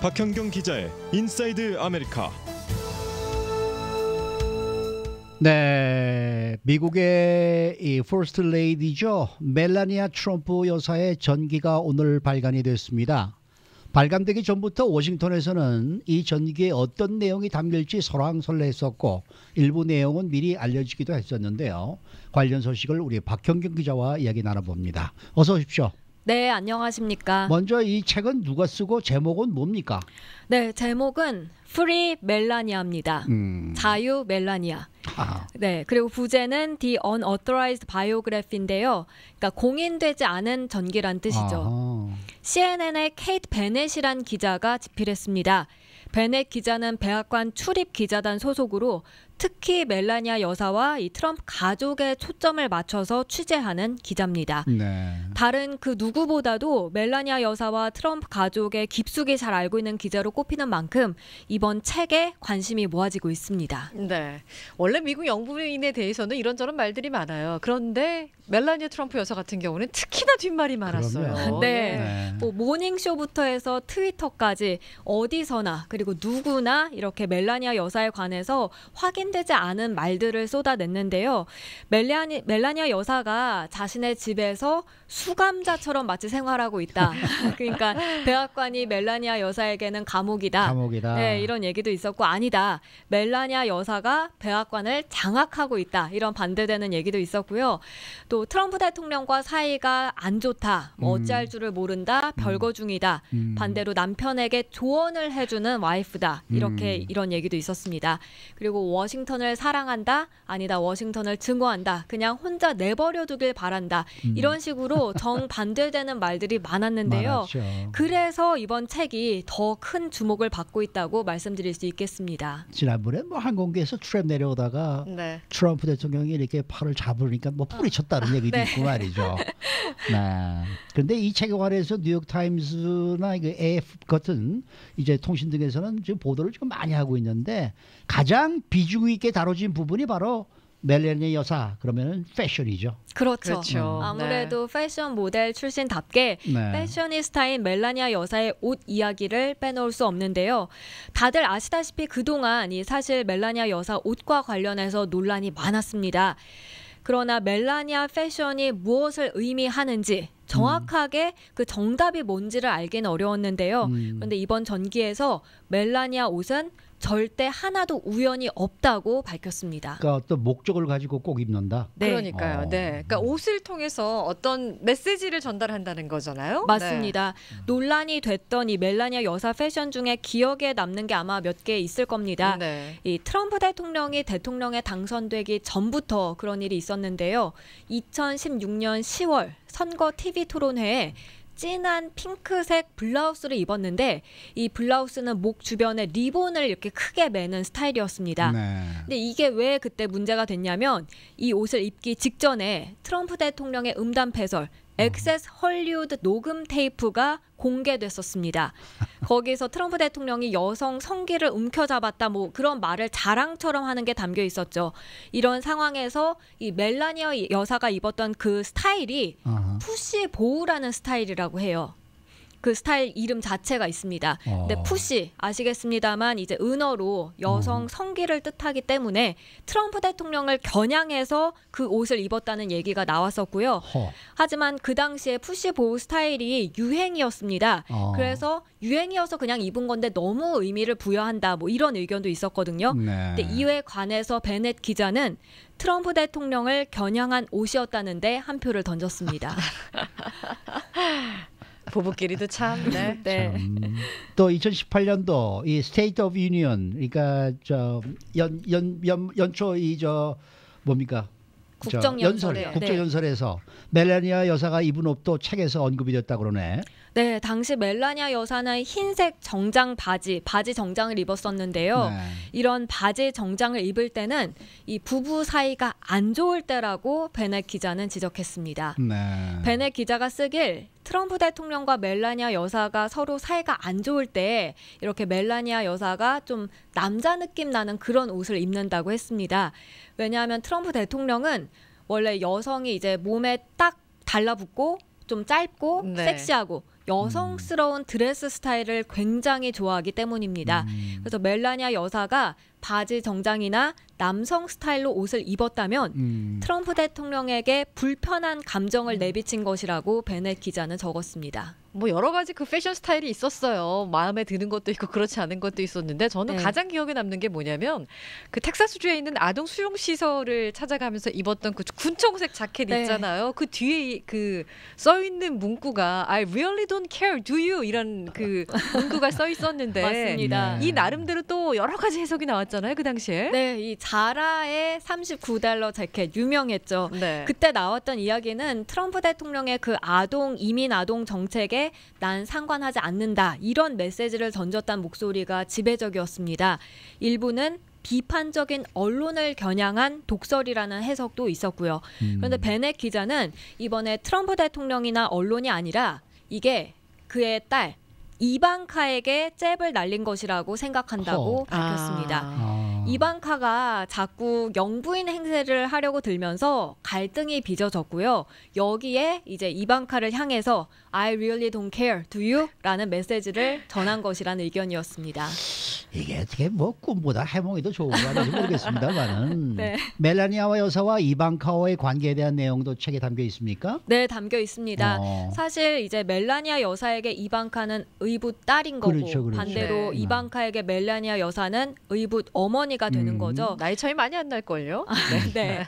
박현경 기자의 인사이드 아메리카. 네, 미국의 이 퍼스트 레이디죠. 멜라니아 트럼프 여사의 전기가 오늘 발간이 됐습니다. 발간되기 전부터 워싱턴에서는 이 전기에 어떤 내용이 담길지 설왕설래했었고 일부 내용은 미리 알려지기도 했었는데요. 관련 소식을 우리 박현경 기자와 이야기 나눠봅니다. 어서 오십시오. 네, 안녕하십니까. 먼저 이 책은 누가 쓰고 제목은 뭡니까? 네, 제목은 Free Melania입니다. 자유 멜라니아. 네, 그리고 부제는 The Unauthorized Biography인데요. 그러니까 공인되지 않은 전기란 뜻이죠. CNN의 케이트 베넷이란 기자가 집필했습니다. 베넷 기자는 백악관 출입 기자단 소속으로 특히 멜라니아 여사와 이 트럼프 가족에 초점을 맞춰서 취재하는 기자입니다. 네. 다른 그 누구보다도 멜라니아 여사와 트럼프 가족의 깊숙이 잘 알고 있는 기자로 꼽히는 만큼 이번 책에 관심이 모아지고 있습니다. 네, 원래 미국 영부인에 대해서는 이런저런 말들이 많아요. 그런데 멜라니아 트럼프 여사 같은 경우는 특히나 뒷말이 많았어요. 네. 뭐 모닝쇼부터 해서 트위터까지 어디서나 그리고 누구나 이렇게 멜라니아 여사에 관해서 확인되지 않은 말들을 쏟아냈는데요. 멜라니아 여사가 자신의 집에서 수감자처럼 마치 생활하고 있다. 그러니까 백악관이 멜라니아 여사에게는 감옥이다. 네, 이런 얘기도 있었고 아니다. 멜라니아 여사가 백악관을 장악하고 있다. 이런 반대되는 얘기도 있었고요. 또 트럼프 대통령과 사이가 안 좋다. 뭐 어찌할 줄을 모른다. 별거 중이다. 반대로 남편에게 조언을 해주는 와이프다. 이런 얘기도 있었습니다. 그리고 워싱턴을 사랑한다. 아니다. 워싱턴을 증오한다. 그냥 혼자 내버려 두길 바란다. 이런 식으로 정반대되는 말들이 많았는데요. 많았죠. 그래서 이번 책이 더 큰 주목을 받고 있다고 말씀드릴 수 있겠습니다. 지난번에 뭐 항공기에서 트램 내려오다가 트럼프 대통령이 이렇게 팔을 잡으니까 뭐 뿌리쳤다는 얘기도 있고 말이죠. 네. 그런데 이 책에 관해서 뉴욕 타임스나 그 AF 같은 이제 통신 등에서는 지금 보도를 좀 많이 하고 있는데 가장 비중 있게 다뤄진 부분이 바로 멜라니아 여사 그러면은 패션이죠. 그렇죠. 아무래도 패션 모델 출신답게 패셔니스타인 멜라니아 여사의 옷 이야기를 빼놓을 수 없는데요. 다들 아시다시피 그동안 사실 멜라니아 여사 옷과 관련해서 논란이 많았습니다. 그러나 멜라니아 패션이 무엇을 의미하는지 정확하게 그 정답이 뭔지를 알기는 어려웠는데요. 그런데 이번 전기에서 멜라니아 옷은 절대 하나도 우연이 없다고 밝혔습니다. 그러니까 어떤 목적을 가지고 꼭 입는다. 네. 그러니까요. 네. 그러니까 옷을 통해서 어떤 메시지를 전달한다는 거잖아요. 맞습니다. 논란이 됐던 이 멜라니아 여사 패션 중에 기억에 남는 게 아마 몇 개 있을 겁니다. 이 트럼프 대통령이 대통령에 당선되기 전부터 그런 일이 있었는데요. 2016년 10월 선거 TV 토론회에 진한 핑크색 블라우스를 입었는데 이 블라우스는 목 주변에 리본을 이렇게 크게 매는 스타일이었습니다. 근데 이게 왜 그때 문제가 됐냐면 이 옷을 입기 직전에 트럼프 대통령의 음담 패설 액세스 헐리우드 녹음 테이프가 공개됐었습니다. 거기서 트럼프 대통령이 여성 성기를 움켜잡았다 뭐 그런 말을 자랑처럼 하는 게 담겨 있었죠. 이런 상황에서 이 멜라니아 여사가 입었던 그 스타일이 푸시 보우라는 스타일이라고 해요. 그 스타일 이름 자체가 있습니다. 근데 푸시 아시겠습니다만 이제 은어로 여성 성기를 뜻하기 때문에 트럼프 대통령을 겨냥해서 그 옷을 입었다는 얘기가 나왔었고요. 하지만 그 당시에 푸시 보우 스타일이 유행이었습니다. 그래서 유행이어서 그냥 입은 건데 너무 의미를 부여한다 뭐 이런 의견도 있었거든요. 근데 이에 관해서 베넷 기자는 트럼프 대통령을 겨냥한 옷이었다는데 한 표를 던졌습니다. 부부끼리도 참. 또 2018년도 이 State of Union, 그러니까 연초 뭡니까? 국정연설에서 멜라니아 여사가 입은 옷도 책에서 언급이 됐다고 그러네. 네, 당시 멜라니아 여사는 흰색 정장 바지 정장을 입었었는데요. 이런 바지 정장을 입을 때는 이 부부 사이가 안 좋을 때라고 베넷 기자는 지적했습니다. 베넷 기자가 쓰길 트럼프 대통령과 멜라니아 여사가 서로 사이가 안 좋을 때 이렇게 멜라니아 여사가 좀 남자 느낌 나는 그런 옷을 입는다고 했습니다. 왜냐하면 트럼프 대통령은 원래 여성이 이제 몸에 딱 달라붙고 좀 짧고 섹시하고 여성스러운 드레스 스타일을 굉장히 좋아하기 때문입니다. 그래서 멜라니아 여사가 바지 정장이나 남성 스타일로 옷을 입었다면 트럼프 대통령에게 불편한 감정을 내비친 것이라고 베넷 기자는 적었습니다. 뭐 여러 가지 그 패션 스타일이 있었어요. 마음에 드는 것도 있고 그렇지 않은 것도 있었는데 저는 가장 기억에 남는 게 뭐냐면 그 텍사스주에 있는 아동 수용 시설을 찾아가면서 입었던 그 군청색 자켓 있잖아요. 그 뒤에 그 써 있는 문구가 I really don't care, do you? 이런 그 문구가 써 있었는데 맞습니다. 이 나름대로 또 여러 가지 해석이 나왔잖아요. 그 당시에. 네, 이 자라의 $39 재킷 유명했죠. 네. 그때 나왔던 이야기는 트럼프 대통령의 그 이민 아동 정책에 난 상관하지 않는다 이런 메시지를 던졌다는 목소리가 지배적이었습니다. 일부는 비판적인 언론을 겨냥한 독설이라는 해석도 있었고요. 그런데 베넷 기자는 이번에 트럼프 대통령이나 언론이 아니라 이게 그의 딸 이방카에게 잽을 날린 것이라고 생각한다고 밝혔습니다. 이방카가 자꾸 영부인 행세를 하려고 들면서 갈등이 빚어졌고요. 여기에 이제 이방카를 향해서 I really don't care, do you? 라는 메시지를 전한 것이라는 의견이었습니다. 이게 어떻게 뭐 꿈보다 해몽이 더 좋은 거 아닌지 모르겠습니다만은 네. 멜라니아 여사와 이방카와의 관계에 대한 내용도 책에 담겨 있습니까? 네, 담겨 있습니다. 사실 이제 멜라니아 여사에게 이방카는 의붓 딸인 거고 그렇죠. 반대로 네. 이방카에게 멜라니아 여사는 의붓 어머니가 되는 거죠. 나이 차이 많이 안 날걸요? 네.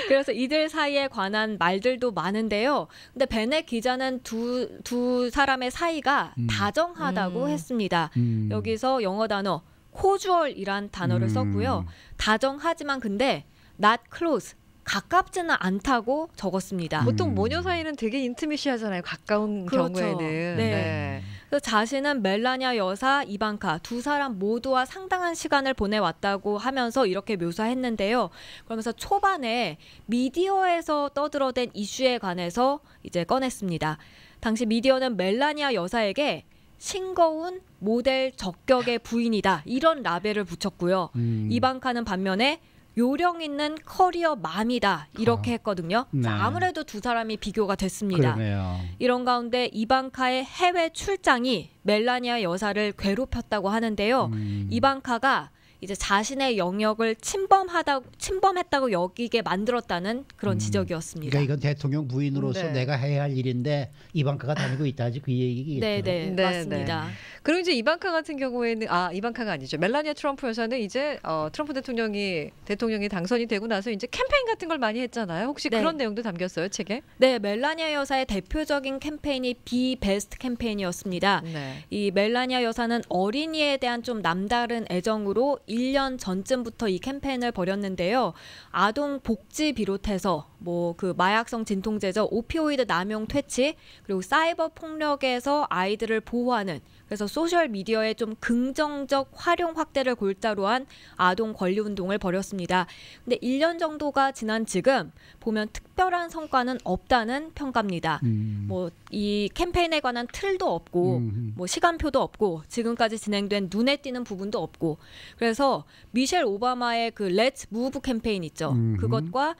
그래서 이들 사이에 관한 말들도 많은데요. 근데 베넷 기자는 두 사람의 사이가 다정하다고 했습니다. 여기서 영어 단어 코주얼이란 단어를 썼고요. 다정하지만 근데 not close, 가깝지는 않다고 적었습니다. 보통 모녀 사이는 되게 인티미시하잖아요. 가까운 그렇죠. 경우에는. 네. 그래서 자신은 멜라니아 여사, 이방카 두 사람 모두와 상당한 시간을 보내왔다고 하면서 이렇게 묘사했는데요. 그러면서 초반에 미디어에서 떠들어댄 이슈에 관해서 이제 꺼냈습니다. 당시 미디어는 멜라니아 여사에게 싱거운 모델 적격의 부인이다 이런 라벨을 붙였고요. 이방카는 반면에 요령 있는 커리어 맘이다 이렇게 했거든요. 네. 아무래도 두 사람이 비교가 됐습니다. 그러네요. 이런 가운데 이방카의 해외 출장이 멜라니아 여사를 괴롭혔다고 하는데요. 이방카가 이제 자신의 영역을 침범했다고 여기게 만들었다는 그런 지적이었습니다. 그러니까 이건 대통령 부인으로서 네. 내가 해야 할 일인데 이방카가 다니고 있다지 그 얘기겠죠. 네, 맞습니다. 그리고 이제 이방카 같은 경우에는 이방카가 아니죠. 멜라니아 트럼프 여사는 이제 트럼프 대통령이 당선이 되고 나서 이제 캠페인 같은 걸 많이 했잖아요. 혹시 네. 그런 내용도 담겼어요, 책에? 네, 멜라니아 여사의 대표적인 캠페인이 비 베스트 캠페인이었습니다. 네. 이 멜라니아 여사는 어린이에 대한 좀 남다른 애정으로 1년 전쯤부터 이 캠페인을 벌였는데요. 아동 복지 비롯해서 뭐 그 마약성 진통제죠, 오피오이드 남용 퇴치, 그리고 사이버 폭력에서 아이들을 보호하는, 그래서 소셜 미디어의 좀 긍정적 활용 확대를 골자로 한 아동 권리 운동을 벌였습니다. 근데 1년 정도가 지난 지금 보면 특별한 성과는 없다는 평가입니다. 뭐 이 캠페인에 관한 틀도 없고 뭐 시간표도 없고 지금까지 진행된 눈에 띄는 부분도 없고, 그래서 미셸 오바마의 그 Let's Move 캠페인 있죠. 그것과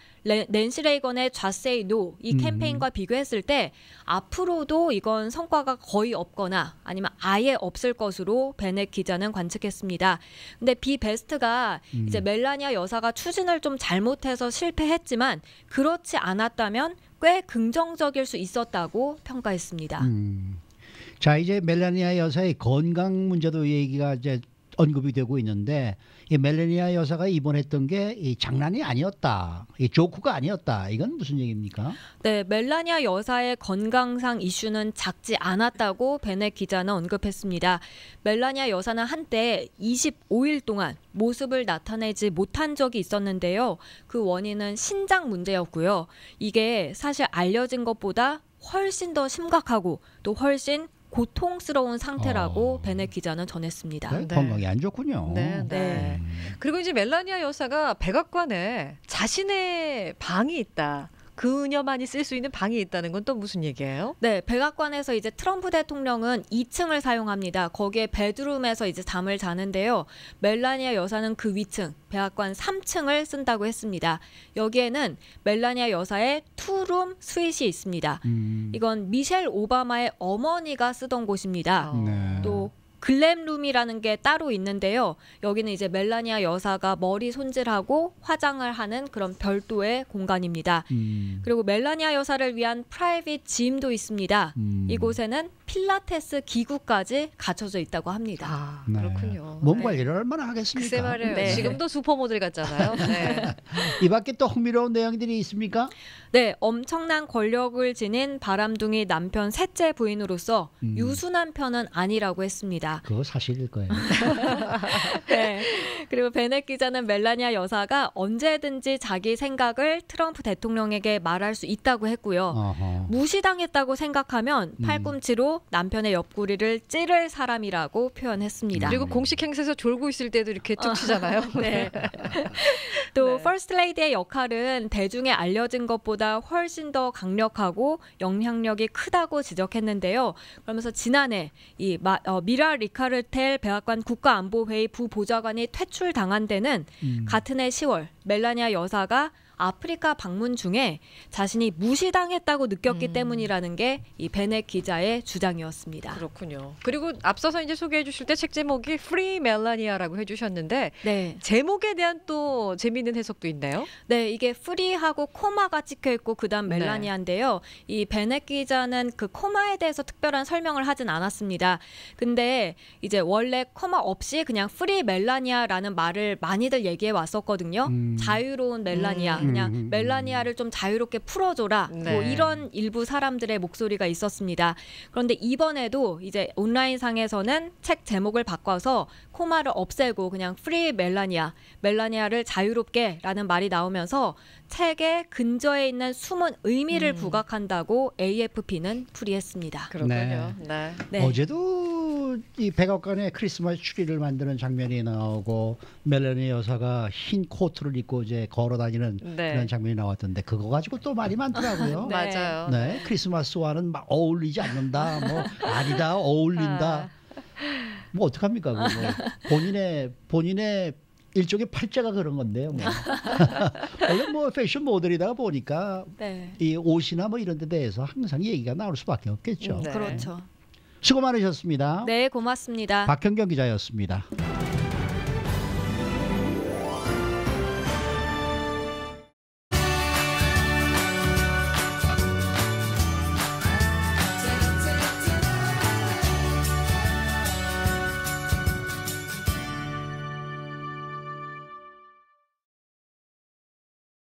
낸시 레이건의 Just Say No 이 캠페인과 비교했을 때 앞으로도 이건 성과가 거의 없거나 아니면 아예 없을 것으로 베넷 기자는 관측했습니다. 근데 비베스트가 이제 멜라니아 여사가 추진을 좀 잘못해서 실패했지만 그렇지 않았다면 꽤 긍정적일 수 있었다고 평가했습니다. 자, 이제 멜라니아 여사의 건강 문제도 얘기가 이제 언급이 되고 있는데, 이 멜라니아 여사가 입원했던 게 이 장난이 아니었다, 이 조크가 아니었다, 이건 무슨 얘기입니까? 네, 멜라니아 여사의 건강상 이슈는 작지 않았다고 베넷 기자는 언급했습니다. 멜라니아 여사는 한때 25일 동안 모습을 나타내지 못한 적이 있었는데요. 그 원인은 신장 문제였고요. 이게 사실 알려진 것보다 훨씬 더 심각하고 또 훨씬 고통스러운 상태라고 베넷 기자는 전했습니다. 네, 건강이 안 좋군요. 그리고 이제 멜라니아 여사가 백악관에 자신의 방이 있다. 그녀만이 쓸 수 있는 방이 있다는 건 또 무슨 얘기예요? 네, 백악관에서 이제 트럼프 대통령은 2층을 사용합니다. 거기에 베드룸에서 이제 잠을 자는데요. 멜라니아 여사는 그 위층, 백악관 3층을 쓴다고 했습니다. 여기에는 멜라니아 여사의 투룸 스윗이 있습니다. 이건 미셸 오바마의 어머니가 쓰던 곳입니다. 네. 또 글램룸이라는 게 따로 있는데요. 여기는 이제 멜라니아 여사가 머리 손질하고 화장을 하는 그런 별도의 공간입니다. 그리고 멜라니아 여사를 위한 프라이빗 짐도 있습니다. 이곳에는 필라테스 기구까지 갖춰져 있다고 합니다. 아, 네. 그렇군요. 몸 관리를 얼마나 하겠습니까? 글쎄 말이에요. 네. 지금도 슈퍼모델 같잖아요. 네. 이 밖에 또 흥미로운 내용들이 있습니까? 네, 엄청난 권력을 지닌 바람둥이 남편 셋째 부인으로서 유순한 편은 아니라고 했습니다. 그거 사실일 거예요. 네. 그리고 베넷 기자는 멜라니아 여사가 언제든지 자기 생각을 트럼프 대통령에게 말할 수 있다고 했고요. 어허. 무시당했다고 생각하면 팔꿈치로 남편의 옆구리를 찌를 사람이라고 표현했습니다. 그리고 공식 행사에서 졸고 있을 때도 이렇게 툭 치잖아요. 네. 또 네. 퍼스트 레이디의 역할은 대중에 알려진 것보다 훨씬 더 강력하고 영향력이 크다고 지적했는데요. 그러면서 지난해 이 미라 리카르텔 백악관 국가안보회의 부보좌관이 퇴출당한 데는 같은 해 10월 멜라니아 여사가 아프리카 방문 중에 자신이 무시당했다고 느꼈기 때문이라는 게 이 베넷 기자의 주장이었습니다. 그렇군요. 그리고 앞서서 이제 소개해 주실 때 책 제목이 Free Melania라고 해주셨는데 네. 제목에 대한 또 재미있는 해석도 있나요? 네, 이게 프리하고 코마가 찍혀 있고 그다음 네. 멜라니아인데요. 이 베넷 기자는 그 코마에 대해서 특별한 설명을 하진 않았습니다. 근데 이제 원래 코마 없이 그냥 프리 멜라니아라는 말을 많이들 얘기해 왔었거든요. 자유로운 멜라니아, 그냥 멜라니아를 좀 자유롭게 풀어줘라. 네. 뭐 이런 일부 사람들의 목소리가 있었습니다. 그런데 이번에도 이제 온라인상에서는 책 제목을 바꿔서 코마를 없애고 그냥 프리 멜라니아, 멜라니아를 자유롭게라는 말이 나오면서 책의 근저에 있는 숨은 의미를 부각한다고 AFP는 풀이했습니다. 그렇군요. 네. 네. 어제도 이 백악관에 크리스마스 추리를 만드는 장면이 나오고 멜라니 여사가 흰 코트를 입고 이제 걸어다니는 네. 그런 장면이 나왔던데 그거 가지고 또 말이 많더라고요. 네. 맞아요. 네, 크리스마스와는 막 어울리지 않는다. 뭐 아니다, 어울린다. 뭐 어떡합니까? 그거 뭐 본인의 일종의 팔자가 그런 건데요. 뭐. 원래 뭐 패션 모델이다 보니까 네. 이 옷이나 뭐 이런 데 대해서 항상 얘기가 나올 수밖에 없겠죠. 네. 그렇죠. 수고 많으셨습니다. 네, 고맙습니다. 박현경 기자였습니다.